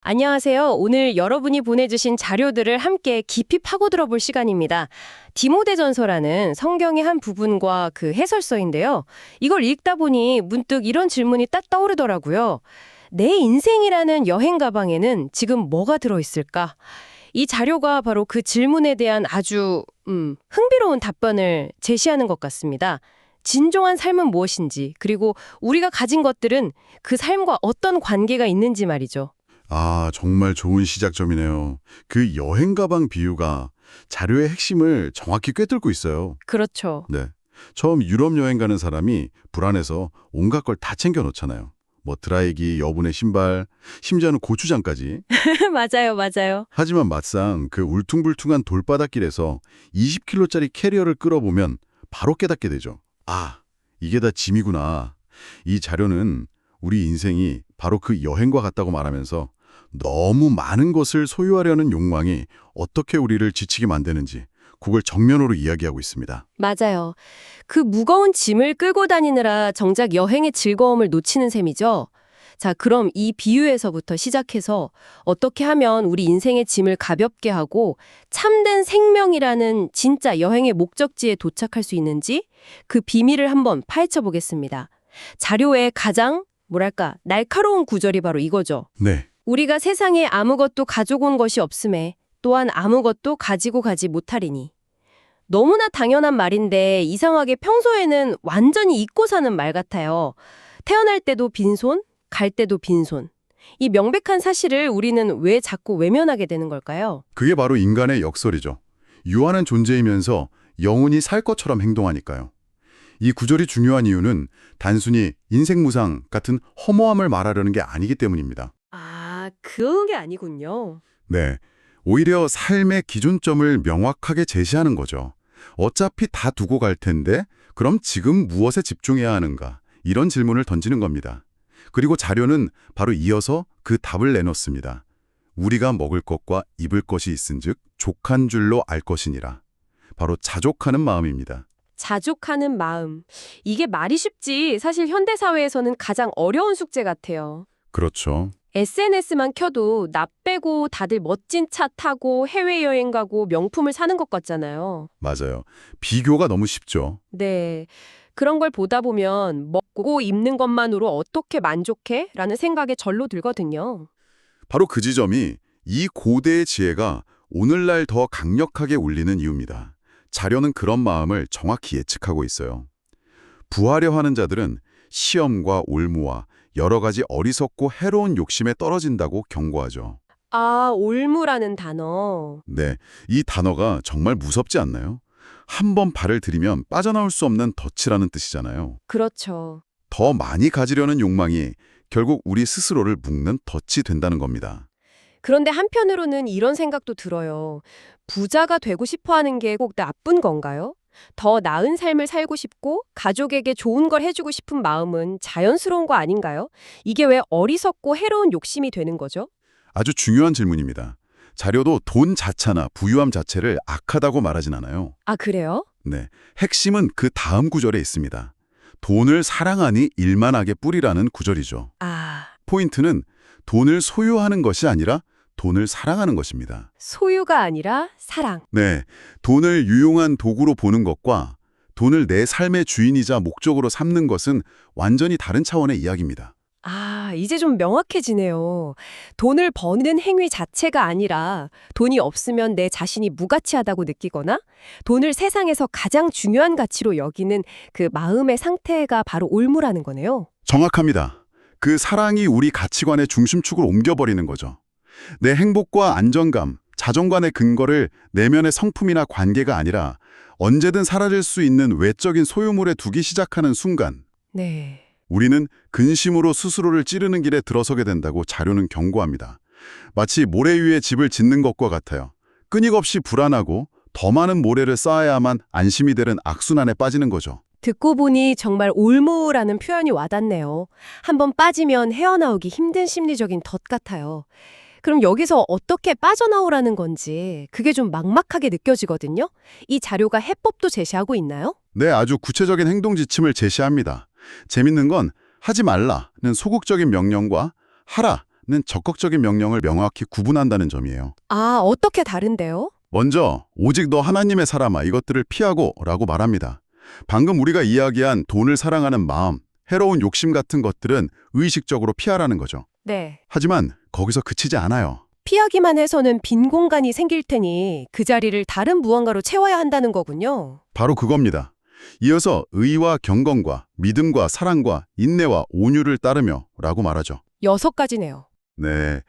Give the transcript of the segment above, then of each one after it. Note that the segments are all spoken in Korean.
안녕하세요. 오늘 여러분이 보내주신 자료들을 함께 깊이 파고들어 볼 시간입니다. 디모데전서라는 성경의 한 부분과 그 해설서인데요. 이걸 읽다 보니 문득 이런 질문이 딱 떠오르더라고요. 내 인생이라는 여행 가방에는 지금 뭐가 들어있을까? 이 자료가 바로 그 질문에 대한 아주 흥미로운 답변을 제시하는 것 같습니다. 진정한 삶은 무엇인지, 그리고 우리가 가진 것들은 그 삶과 어떤 관계가 있는지 말이죠. 아, 정말 좋은 시작점이네요. 그 여행 가방 비유가 자료의 핵심을 정확히 꿰뚫고 있어요. 그렇죠. 네. 처음 유럽 여행 가는 사람이 불안해서 온갖 걸 다 챙겨 놓잖아요. 뭐 드라이기, 여분의 신발, 심지어는 고추장까지. 맞아요, 맞아요. 하지만 막상 그 울퉁불퉁한 돌바닥길에서 20kg짜리 캐리어를 끌어보면 바로 깨닫게 되죠. 아, 이게 다 짐이구나. 이 자료는 우리 인생이 바로 그 여행과 같다고 말하면서 너무 많은 것을 소유하려는 욕망이 어떻게 우리를 지치게 만드는지 그걸 정면으로 이야기하고 있습니다. 맞아요. 그 무거운 짐을 끌고 다니느라 정작 여행의 즐거움을 놓치는 셈이죠. 자, 그럼 이 비유에서부터 시작해서 어떻게 하면 우리 인생의 짐을 가볍게 하고 참된 생명이라는 진짜 여행의 목적지에 도착할 수 있는지 그 비밀을 한번 파헤쳐 보겠습니다. 자료의 가장 날카로운 구절이 바로 이거죠. 네, 우리가 세상에 아무것도 가져온 것이 없음에 또한 아무것도 가지고 가지 못하리니. 너무나 당연한 말인데 이상하게 평소에는 완전히 잊고 사는 말 같아요. 태어날 때도 빈손, 갈 때도 빈손. 이 명백한 사실을 우리는 왜 자꾸 외면하게 되는 걸까요? 그게 바로 인간의 역설이죠. 유한한 존재이면서 영원히 살 것처럼 행동하니까요. 이 구절이 중요한 이유는 단순히 인생무상 같은 허무함을 말하려는 게 아니기 때문입니다. 아, 그런 게 아니군요. 네, 오히려 삶의 기준점을 명확하게 제시하는 거죠. 어차피 다 두고 갈 텐데 그럼 지금 무엇에 집중해야 하는가? 이런 질문을 던지는 겁니다. 그리고 자료는 바로 이어서 그 답을 내놓습니다. 우리가 먹을 것과 입을 것이 있은즉 족한 줄로 알 것이니라. 바로 자족하는 마음입니다. 자족하는 마음. 이게 말이 쉽지 사실 현대사회에서는 가장 어려운 숙제 같아요. 그렇죠. SNS만 켜도 나 빼고 다들 멋진 차 타고 해외여행 가고 명품을 사는 것 같잖아요. 맞아요. 비교가 너무 쉽죠. 네. 그런 걸 보다 보면 먹고 입는 것만으로 어떻게 만족해? 라는 생각에 절로 들거든요. 바로 그 지점이 이 고대의 지혜가 오늘날 더 강력하게 울리는 이유입니다. 자료는 그런 마음을 정확히 예측하고 있어요. 부하려 하는 자들은 시험과 올무와 여러 가지 어리석고 해로운 욕심에 떨어진다고 경고하죠. 아, 올무라는 단어. 네, 이 단어가 정말 무섭지 않나요? 한 번 발을 들이면 빠져나올 수 없는 덫이라는 뜻이잖아요. 그렇죠. 더 많이 가지려는 욕망이 결국 우리 스스로를 묶는 덫이 된다는 겁니다. 그런데 한편으로는 이런 생각도 들어요. 부자가 되고 싶어 하는 게 꼭 나쁜 건가요? 더 나은 삶을 살고 싶고 가족에게 좋은 걸 해주고 싶은 마음은 자연스러운 거 아닌가요? 이게 왜 어리석고 해로운 욕심이 되는 거죠? 아주 중요한 질문입니다. 자료도 돈 자체나 부유함 자체를 악하다고 말하진 않아요. 아, 그래요? 네, 핵심은 그 다음 구절에 있습니다. 돈을 사랑하니 일만하게 뿌리라는 구절이죠. 아, 포인트는 돈을 소유하는 것이 아니라 돈을 사랑하는 것입니다. 소유가 아니라 사랑. 네, 돈을 유용한 도구로 보는 것과 돈을 내 삶의 주인이자 목적으로 삼는 것은 완전히 다른 차원의 이야기입니다. 아, 이제 좀 명확해지네요. 돈을 버는 행위 자체가 아니라 돈이 없으면 내 자신이 무가치하다고 느끼거나 돈을 세상에서 가장 중요한 가치로 여기는 그 마음의 상태가 바로 올무라는 거네요. 정확합니다. 그 사랑이 우리 가치관의 중심축을 옮겨버리는 거죠. 내 행복과 안정감, 자존감의 근거를 내면의 성품이나 관계가 아니라 언제든 사라질 수 있는 외적인 소유물에 두기 시작하는 순간 네. 우리는 근심으로 스스로를 찌르는 길에 들어서게 된다고 자료는 경고합니다. 마치 모래 위에 집을 짓는 것과 같아요. 끊임없이 불안하고 더 많은 모래를 쌓아야만 안심이 되는 악순환에 빠지는 거죠. 듣고 보니 정말 올무라는 표현이 와닿네요. 한번 빠지면 헤어나오기 힘든 심리적인 덫 같아요. 그럼 여기서 어떻게 빠져나오라는 건지 그게 좀 막막하게 느껴지거든요. 이 자료가 해법도 제시하고 있나요? 네, 아주 구체적인 행동 지침을 제시합니다. 재밌는 건 하지 말라는 소극적인 명령과 하라는 적극적인 명령을 명확히 구분한다는 점이에요. 아, 어떻게 다른데요? 먼저 오직 너 하나님의 사람아 이것들을 피하고 라고 말합니다. 방금 우리가 이야기한 돈을 사랑하는 마음, 해로운 욕심 같은 것들은 의식적으로 피하라는 거죠. 네. 하지만 거기서 그치지 않아요. 피하기만 해서는 빈 공간이 생길 테니 그 자리를 다른 무언가로 채워야 한다는 거군요. 바로 그겁니다. 이어서 의와 경건과 믿음과 사랑과 인내와 온유를 따르며 라고 말하죠. 6가지네요. 네,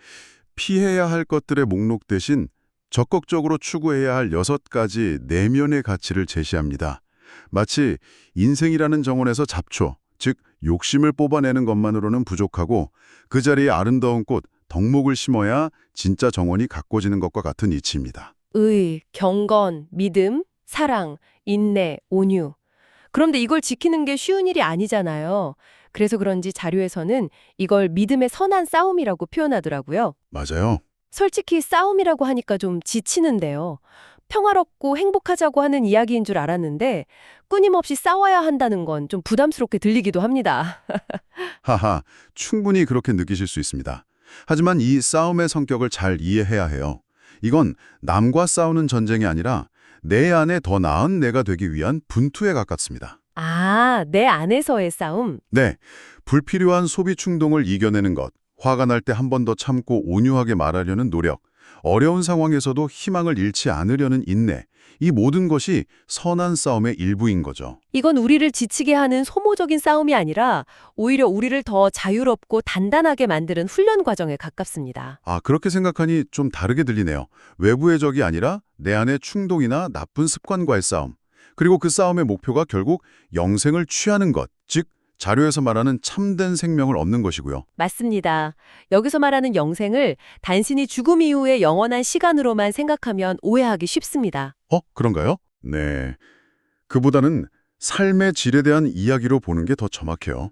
피해야 할 것들의 목록 대신 적극적으로 추구해야 할 6가지 내면의 가치를 제시합니다. 마치 인생이라는 정원에서 잡초, 즉 욕심을 뽑아내는 것만으로는 부족하고 그 자리에 아름다운 꽃, 덕목을 심어야 진짜 정원이 가꿔지는 것과 같은 이치입니다. 의, 경건, 믿음, 사랑, 인내, 온유. 그런데 이걸 지키는 게 쉬운 일이 아니잖아요. 그래서 그런지 자료에서는 이걸 믿음의 선한 싸움이라고 표현하더라고요. 맞아요. 솔직히 싸움이라고 하니까 좀 지치는데요. 평화롭고 행복하자고 하는 이야기인 줄 알았는데 끊임없이 싸워야 한다는 건 좀 부담스럽게 들리기도 합니다. 하하, 충분히 그렇게 느끼실 수 있습니다. 하지만 이 싸움의 성격을 잘 이해해야 해요. 이건 남과 싸우는 전쟁이 아니라 내 안에 더 나은 내가 되기 위한 분투에 가깝습니다. 아, 내 안에서의 싸움? 네, 불필요한 소비 충동을 이겨내는 것, 화가 날 때 한 번 더 참고 온유하게 말하려는 노력, 어려운 상황에서도 희망을 잃지 않으려는 인내, 이 모든 것이 선한 싸움의 일부인 거죠. 이건 우리를 지치게 하는 소모적인 싸움이 아니라 오히려 우리를 더 자유롭고 단단하게 만드는 훈련 과정에 가깝습니다. 아, 그렇게 생각하니 좀 다르게 들리네요. 외부의 적이 아니라 내 안의 충동이나 나쁜 습관과의 싸움. 그리고 그 싸움의 목표가 결국 영생을 취하는 것, 즉 자료에서 말하는 참된 생명을 얻는 것이고요. 맞습니다. 여기서 말하는 영생을 단순히 죽음 이후의 영원한 시간으로만 생각하면 오해하기 쉽습니다. 그런가요? 네. 그보다는 삶의 질에 대한 이야기로 보는 게 더 정확해요.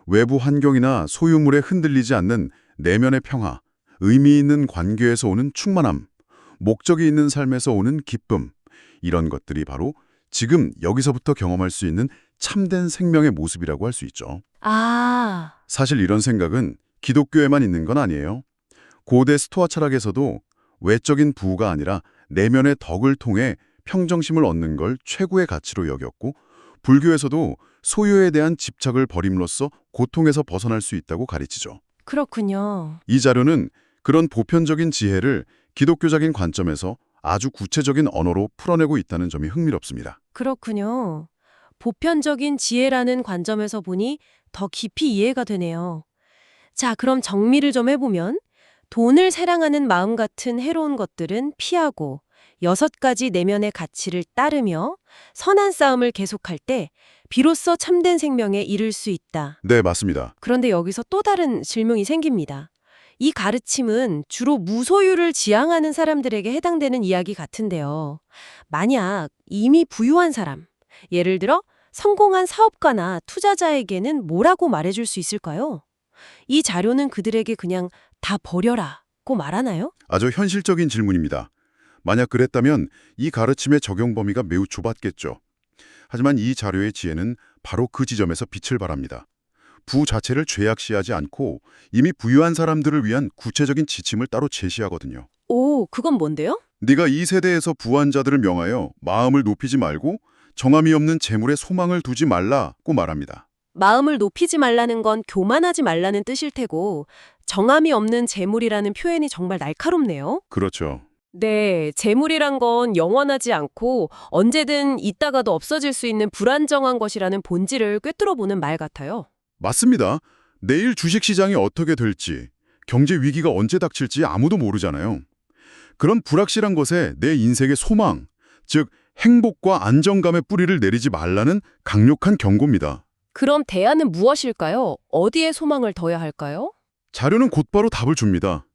외부 환경이나 소유물에 흔들리지 않는 내면의 평화, 의미 있는 관계에서 오는 충만함, 목적이 있는 삶에서 오는 기쁨, 이런 것들이 바로 지금 여기서부터 경험할 수 있는 참된 생명의 모습이라고 할 수 있죠. 아, 사실 이런 생각은 기독교에만 있는 건 아니에요. 고대 스토아 철학에서도 외적인 부가 아니라 내면의 덕을 통해 평정심을 얻는 걸 최고의 가치로 여겼고, 불교에서도 소유에 대한 집착을 버림으로써 고통에서 벗어날 수 있다고 가르치죠. 그렇군요. 이 자료는 그런 보편적인 지혜를 기독교적인 관점에서 아주 구체적인 언어로 풀어내고 있다는 점이 흥미롭습니다. 그렇군요. 보편적인 지혜라는 관점에서 보니 더 깊이 이해가 되네요. 자, 그럼 정리를 좀 해보면 돈을 사랑하는 마음 같은 해로운 것들은 피하고 6가지 내면의 가치를 따르며 선한 싸움을 계속할 때 비로소 참된 생명에 이를 수 있다. 네, 맞습니다. 그런데 여기서 또 다른 질문이 생깁니다. 이 가르침은 주로 무소유를 지향하는 사람들에게 해당되는 이야기 같은데요. 만약 이미 부유한 사람, 예를 들어 성공한 사업가나 투자자에게는 뭐라고 말해줄 수 있을까요? 이 자료는 그들에게 그냥 다 버려라고 말하나요? 아주 현실적인 질문입니다. 만약 그랬다면 이 가르침의 적용 범위가 매우 좁았겠죠. 하지만 이 자료의 지혜는 바로 그 지점에서 빛을 발합니다. 부 자체를 죄악시하지 않고 이미 부유한 사람들을 위한 구체적인 지침을 따로 제시하거든요. 오, 그건 뭔데요? 네가 이 세대에서 부한 자들을 명하여 마음을 높이지 말고 정함이 없는 재물에 소망을 두지 말라고 말합니다. 마음을 높이지 말라는 건 교만하지 말라는 뜻일 테고 정함이 없는 재물이라는 표현이 정말 날카롭네요. 그렇죠. 네, 재물이란 건 영원하지 않고 언제든 있다가도 없어질 수 있는 불안정한 것이라는 본질을 꿰뚫어보는 말 같아요. 맞습니다. 내일 주식시장이 어떻게 될지, 경제 위기가 언제 닥칠지 아무도 모르잖아요. 그런 불확실한 것에 내 인생의 소망, 즉 행복과 안정감의 뿌리를 내리지 말라는 강력한 경고입니다. 그럼 대안은 무엇일까요? 어디에 소망을 둬야 할까요? 자료는 곧바로 답을 줍니다.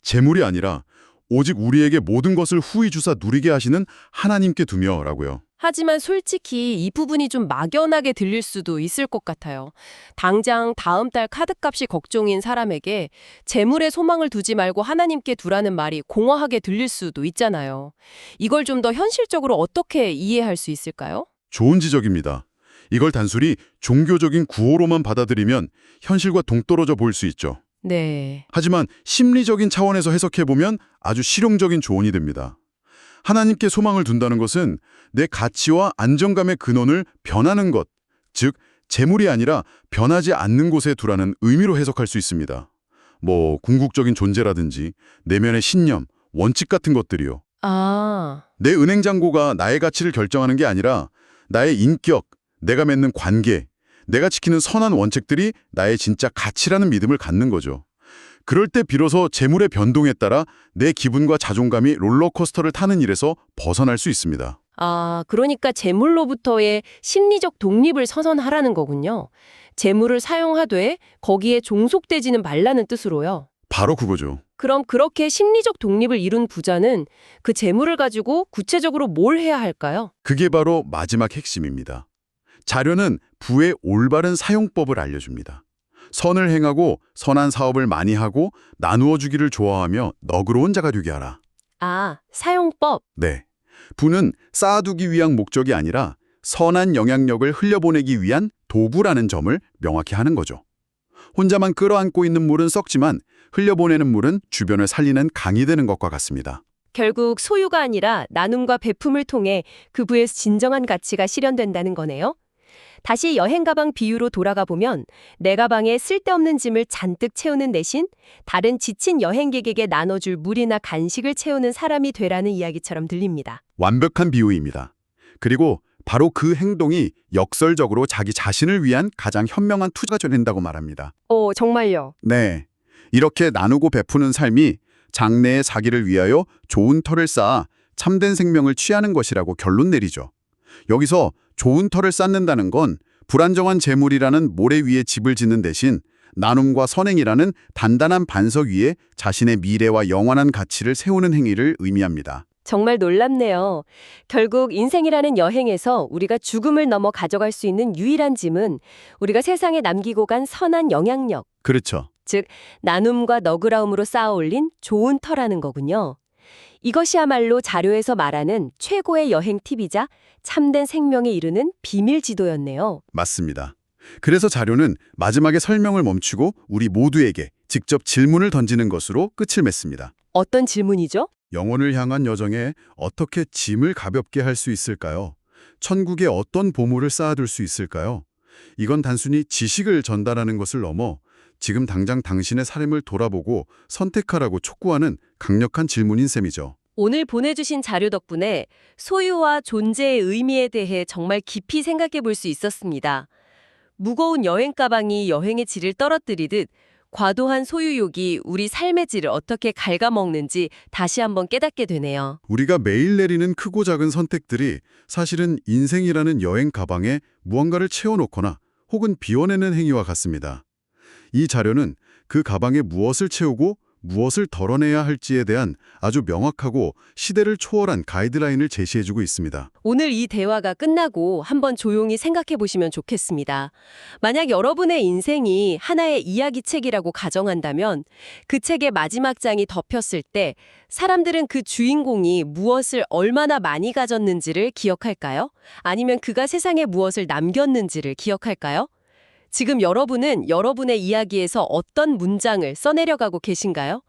재물이 아니라 오직 우리에게 모든 것을 후히 주사 누리게 하시는 하나님께 두며라고요. 하지만 솔직히 이 부분이 좀 막연하게 들릴 수도 있을 것 같아요. 당장 다음 달 카드값이 걱정인 사람에게 재물에 소망을 두지 말고 하나님께 두라는 말이 공허하게 들릴 수도 있잖아요. 이걸 좀 더 현실적으로 어떻게 이해할 수 있을까요? 좋은 지적입니다. 이걸 단순히 종교적인 구호로만 받아들이면 현실과 동떨어져 보일 수 있죠. 네. 하지만 심리적인 차원에서 해석해보면 아주 실용적인 조언이 됩니다. 하나님께 소망을 둔다는 것은 내 가치와 안정감의 근원을 변하는 것, 즉 재물이 아니라 변하지 않는 곳에 두라는 의미로 해석할 수 있습니다. 궁극적인 존재라든지 내면의 신념, 원칙 같은 것들이요. 아, 내 은행 잔고가 나의 가치를 결정하는 게 아니라 나의 인격, 내가 맺는 관계, 내가 지키는 선한 원칙들이 나의 진짜 가치라는 믿음을 갖는 거죠. 그럴 때 비로소 재물의 변동에 따라 내 기분과 자존감이 롤러코스터를 타는 일에서 벗어날 수 있습니다. 그러니까 재물로부터의 심리적 독립을 선언하라는 거군요. 재물을 사용하되 거기에 종속되지는 말라는 뜻으로요. 바로 그거죠. 그럼 그렇게 심리적 독립을 이룬 부자는 그 재물을 가지고 구체적으로 뭘 해야 할까요? 그게 바로 마지막 핵심입니다. 자료는 부의 올바른 사용법을 알려줍니다. 선을 행하고 선한 사업을 많이 하고 나누어 주기를 좋아하며 너그러운 자가 되게 하라. 사용법. 네. 부는 쌓아두기 위한 목적이 아니라 선한 영향력을 흘려보내기 위한 도구라는 점을 명확히 하는 거죠. 혼자만 끌어안고 있는 물은 썩지만 흘려보내는 물은 주변을 살리는 강이 되는 것과 같습니다. 결국 소유가 아니라 나눔과 베품을 통해 그 부의 진정한 가치가 실현된다는 거네요. 다시 여행 가방 비유로 돌아가 보면 내 가방에 쓸데없는 짐을 잔뜩 채우는 대신 다른 지친 여행객에게 나눠줄 물이나 간식을 채우는 사람이 되라는 이야기처럼 들립니다. 완벽한 비유입니다. 그리고 바로 그 행동이 역설적으로 자기 자신을 위한 가장 현명한 투자가 된다고 말합니다. 정말요? 네. 이렇게 나누고 베푸는 삶이 장래의 사기를 위하여 좋은 터를 쌓아 참된 생명을 취하는 것이라고 결론 내리죠. 여기서 좋은 터를 쌓는다는 건 불안정한 재물이라는 모래 위에 집을 짓는 대신 나눔과 선행이라는 단단한 반석 위에 자신의 미래와 영원한 가치를 세우는 행위를 의미합니다. 정말 놀랍네요. 결국 인생이라는 여행에서 우리가 죽음을 넘어 가져갈 수 있는 유일한 짐은 우리가 세상에 남기고 간 선한 영향력, 그렇죠. 즉 나눔과 너그러움으로 쌓아 올린 좋은 터라는 거군요. 이것이야말로 자료에서 말하는 최고의 여행 팁이자 참된 생명에 이르는 비밀 지도였네요. 맞습니다. 그래서 자료는 마지막에 설명을 멈추고 우리 모두에게 직접 질문을 던지는 것으로 끝을 맺습니다. 어떤 질문이죠? 영혼을 향한 여정에 어떻게 짐을 가볍게 할 수 있을까요? 천국에 어떤 보물을 쌓아둘 수 있을까요? 이건 단순히 지식을 전달하는 것을 넘어 지금 당장 당신의 삶을 돌아보고 선택하라고 촉구하는 강력한 질문인 셈이죠. 오늘 보내주신 자료 덕분에 소유와 존재의 의미에 대해 정말 깊이 생각해 볼 수 있었습니다. 무거운 여행 가방이 여행의 질을 떨어뜨리듯 과도한 소유욕이 우리 삶의 질을 어떻게 갉아먹는지 다시 한번 깨닫게 되네요. 우리가 매일 내리는 크고 작은 선택들이 사실은 인생이라는 여행 가방에 무언가를 채워놓거나 혹은 비워내는 행위와 같습니다. 이 자료는 그 가방에 무엇을 채우고 무엇을 덜어내야 할지에 대한 아주 명확하고 시대를 초월한 가이드라인을 제시해주고 있습니다. 오늘 이 대화가 끝나고 한번 조용히 생각해 보시면 좋겠습니다. 만약 여러분의 인생이 하나의 이야기책이라고 가정한다면 그 책의 마지막 장이 덮였을 때 사람들은 그 주인공이 무엇을 얼마나 많이 가졌는지를 기억할까요? 아니면 그가 세상에 무엇을 남겼는지를 기억할까요? 지금 여러분은 여러분의 이야기에서 어떤 문장을 써내려가고 계신가요?